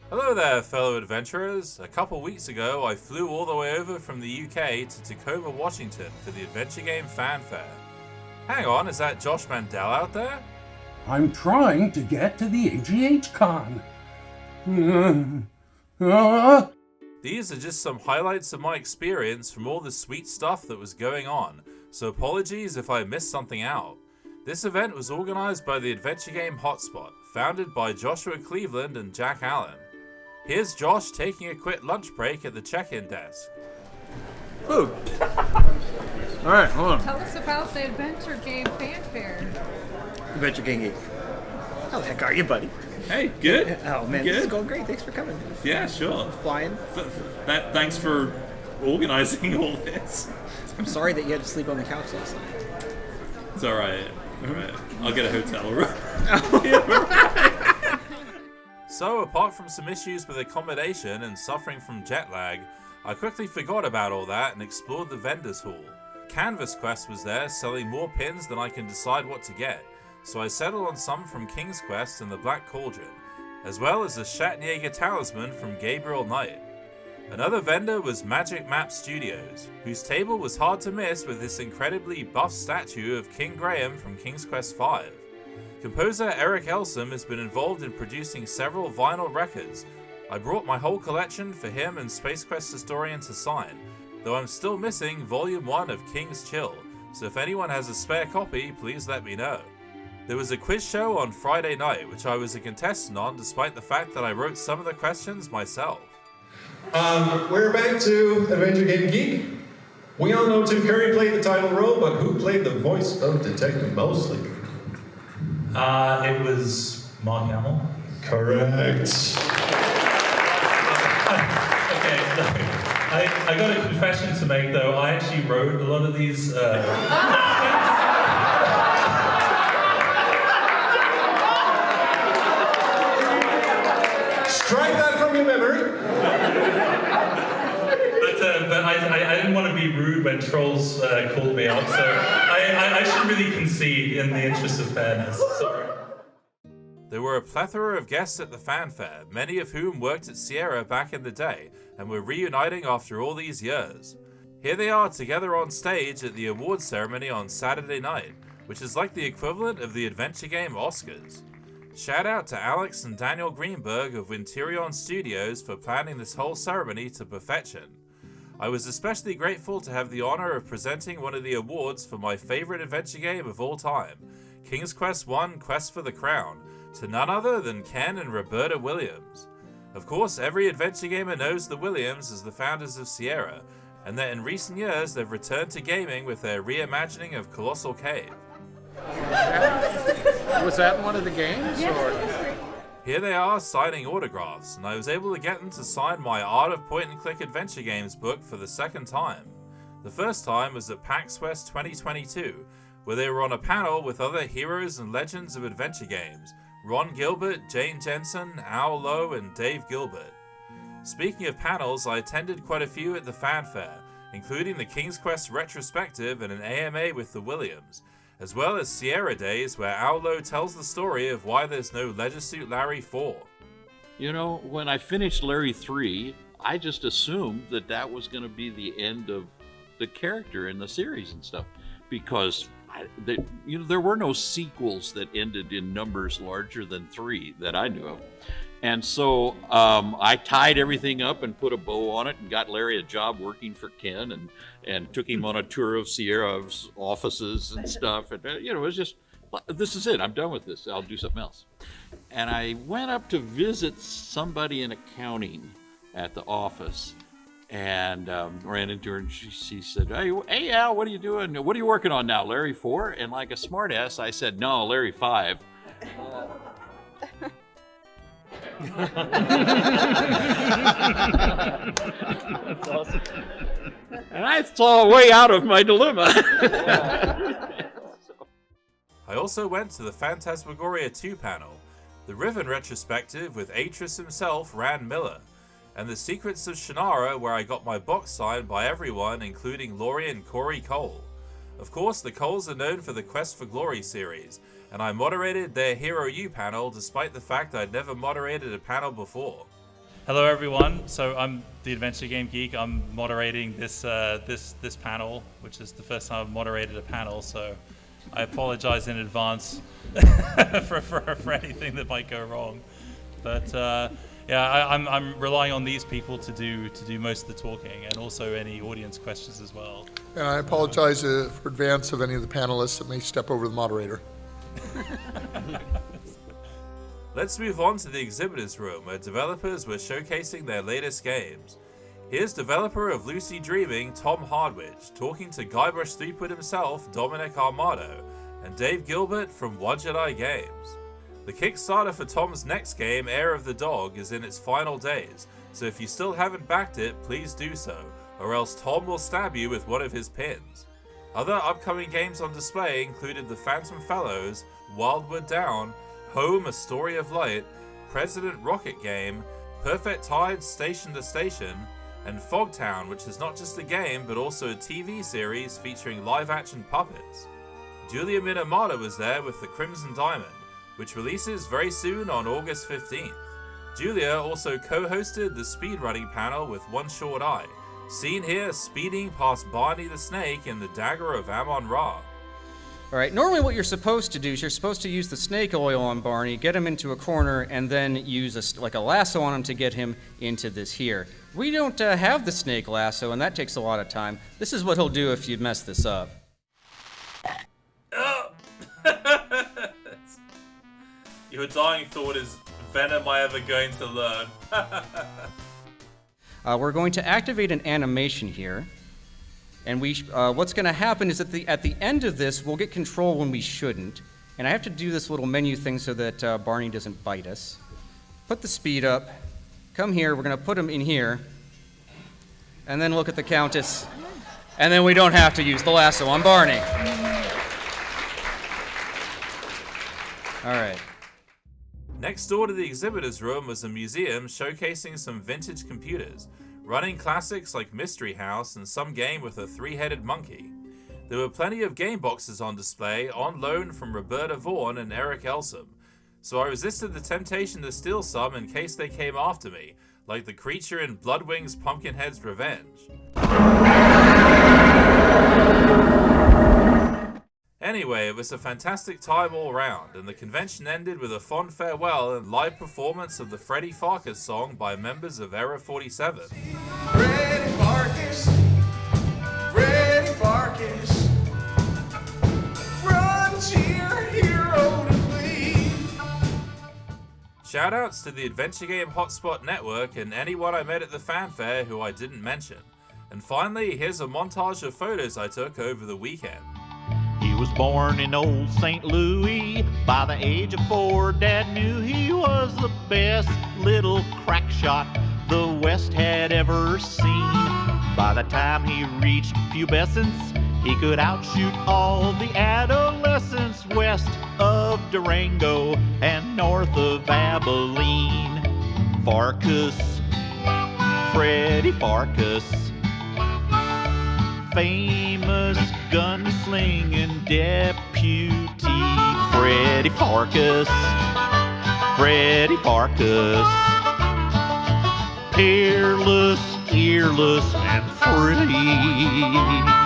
Hello there, fellow adventurers. A couple weeks ago, I flew all the way over from the UK to Tacoma, Washington for the Adventure Game Fanfare. Hang on, is that Josh Mandel out there? I'm trying to get to the AGH Con. These are just some highlights of my experience from all the sweet stuff that was going on, so apologies if I missed something out. This event was organized by the Adventure Game HOTSPOT, founded by Joshua Cleveland and Jack Allen. Here's Josh taking a quick lunch break at the check-in desk. Food. All right, hold on. Tell us about the Adventure Game Fanfare. Adventure Game Geek. How the heck are you, buddy? Hey, good. Oh, man, good. this is going great. Thanks for coming. Yeah, sure. Flying. Thanks for organizing all this. I'm sorry that you had to sleep on the couch last night. It's all right. All right. I'll get a hotel room. So, apart from some issues with accommodation and suffering from jet lag, I quickly forgot about all that and explored the vendors hall. Canvas Quest was there selling more pins than I can decide what to get, so I settled on some from King's Quest and the Black Cauldron, as well as a Schattenjäger talisman from Gabriel Knight. Another vendor was Magic Map Studios, whose table was hard to miss with this incredibly buff statue of King Graham from King's Quest V. Composer Eric Elsom has been involved in producing several vinyl records. I brought my whole collection for him and Space Quest historian to sign, though I'm still missing Volume 1 of King's Chill, so if anyone has a spare copy, please let me know. There was a quiz show on Friday night, which I was a contestant on despite the fact that I wrote some of the questions myself. We're back to Adventure Game Geek. We all know Tim Curry played the title role, but who played the voice of Detective Mosley? It was Mark Hamill. Correct. Okay, I got a confession to make though. I actually wrote a lot of these. Strike that from your memory. But I didn't want to be rude when trolls called me out, so I should really concede in the interest of fairness. Sorry. There were a plethora of guests at the fanfare, many of whom worked at Sierra back in the day and were reuniting after all these years. Here they are together on stage at the awards ceremony on Saturday night, which is like the equivalent of the Adventure Game Oscars. Shout out to Alex and Daniel Greenberg of Winterion Studios for planning this whole ceremony to perfection. I was especially grateful to have the honor of presenting one of the awards for my favorite adventure game of all time, King's Quest I Quest for the Crown, to none other than Ken and Roberta Williams. Of course, every adventure gamer knows the Williams as the founders of Sierra, and that in recent years they've returned to gaming with their reimagining of Colossal Cave. Was that one of the games? Here they are signing autographs, and I was able to get them to sign my Art of Point-and-Click Adventure Games book for the second time. The first time was at PAX West 2022, where they were on a panel with other heroes and legends of adventure games, Ron Gilbert, Jane Jensen, Al Lowe, and Dave Gilbert. Speaking of panels, I attended quite a few at the fanfare, including the King's Quest retrospective and an AMA with the Williams, as well as Sierra Days, where Al Lowe tells the story of why there's no Leisuit Larry 4. You know, when I finished Larry 3, I just assumed that that was going to be the end of the character in the series and stuff, because there were no sequels that ended in numbers larger than 3 that I knew of. And so I tied everything up and put a bow on it and got Larry a job working for Ken and took him on a tour of Sierra's offices and stuff. And, it was just, this is it. I'm done with this. I'll do something else. And I went up to visit somebody in accounting at the office and ran into her, and she said, hey, Al, what are you doing? What are you working on now, Larry 4? And like a smartass, I said, no, Larry 5. That's awesome. And I saw a way out of my dilemma. I also went to the Phantasmagoria 2 panel, the Riven retrospective with Atris himself, Rand Miller, and the Secrets of Shannara, where I got my box signed by everyone, including Laurie and Corey Cole. Of course, the Coles are known for the Quest for Glory series, and I moderated their Hero U panel despite the fact I'd never moderated a panel before. Hello, everyone. So I'm the Adventure Game Geek. I'm moderating this panel, which is the first time I've moderated a panel. So I apologize in advance for anything that might go wrong. But I'm relying on these people to do most of the talking, and also any audience questions as well. And I apologize for advance of any of the panelists that may step over the moderator. Let's move on to the exhibitors room, where developers were showcasing their latest games. Here's developer of Lucy Dreaming, Tom Hardwich, talking to Guybrush Threepwood himself, Dominic Armato, and Dave Gilbert from One Jedi Games. The Kickstarter for Tom's next game, Heir of the Dog, is in its final days, so if you still haven't backed it, please do so, or else Tom will stab you with one of his pins. Other upcoming games on display included The Phantom Fellows, Wildwood Down, Home: A Story of Light, President Rocket Game, Perfect Tide Station to Station, and Fogtown, which is not just a game but also a TV series featuring live-action puppets. Julia Minamata was there with The Crimson Diamond, which releases very soon on August 15th. Julia also co-hosted the speedrunning panel with One Short Eye, seen here speeding past Barney the Snake in the Dagger of Amon-Ra. All right, normally what you're supposed to do is you're supposed to use the snake oil on Barney, get him into a corner, and then use a lasso on him to get him into this here. We don't have the snake lasso, and that takes a lot of time. This is what he'll do if you mess this up. Your dying thought is, when am I ever going to learn? We're going to activate an animation here. And what's going to happen is at the end of this, we'll get control when we shouldn't. And I have to do this little menu thing so that Barney doesn't bite us. Put the speed up. Come here. We're going to put him in here. And then look at the Countess. And then we don't have to use the lasso on Barney. All right. Next door to the exhibitors room was a museum showcasing some vintage computers, running classics like Mystery House and some game with a three-headed monkey. There were plenty of game boxes on display, on loan from Roberta Vaughan and Eric Elsom, so I resisted the temptation to steal some in case they came after me, like the creature in Bloodwing's Pumpkinhead's Revenge. Anyway, it was a fantastic time all round, and the convention ended with a fond farewell and live performance of the Freddie Farkas song by members of Era 47. Freddie Farkas, Freddie Farkas, frontier hero to be. Shoutouts to the Adventure Game Hotspot Network and anyone I met at the fanfare who I didn't mention. And finally, here's a montage of photos I took over the weekend. He was born in old St. Louis. By the age of 4, Dad knew he was the best little crack shot the West had ever seen. By the time he reached pubescence, he could outshoot all the adolescents west of Durango and north of Abilene. Farkas, Freddie Farkas, famous gunslinging deputy. Freddie Farkas, Freddie Farkas, peerless, earless, and free.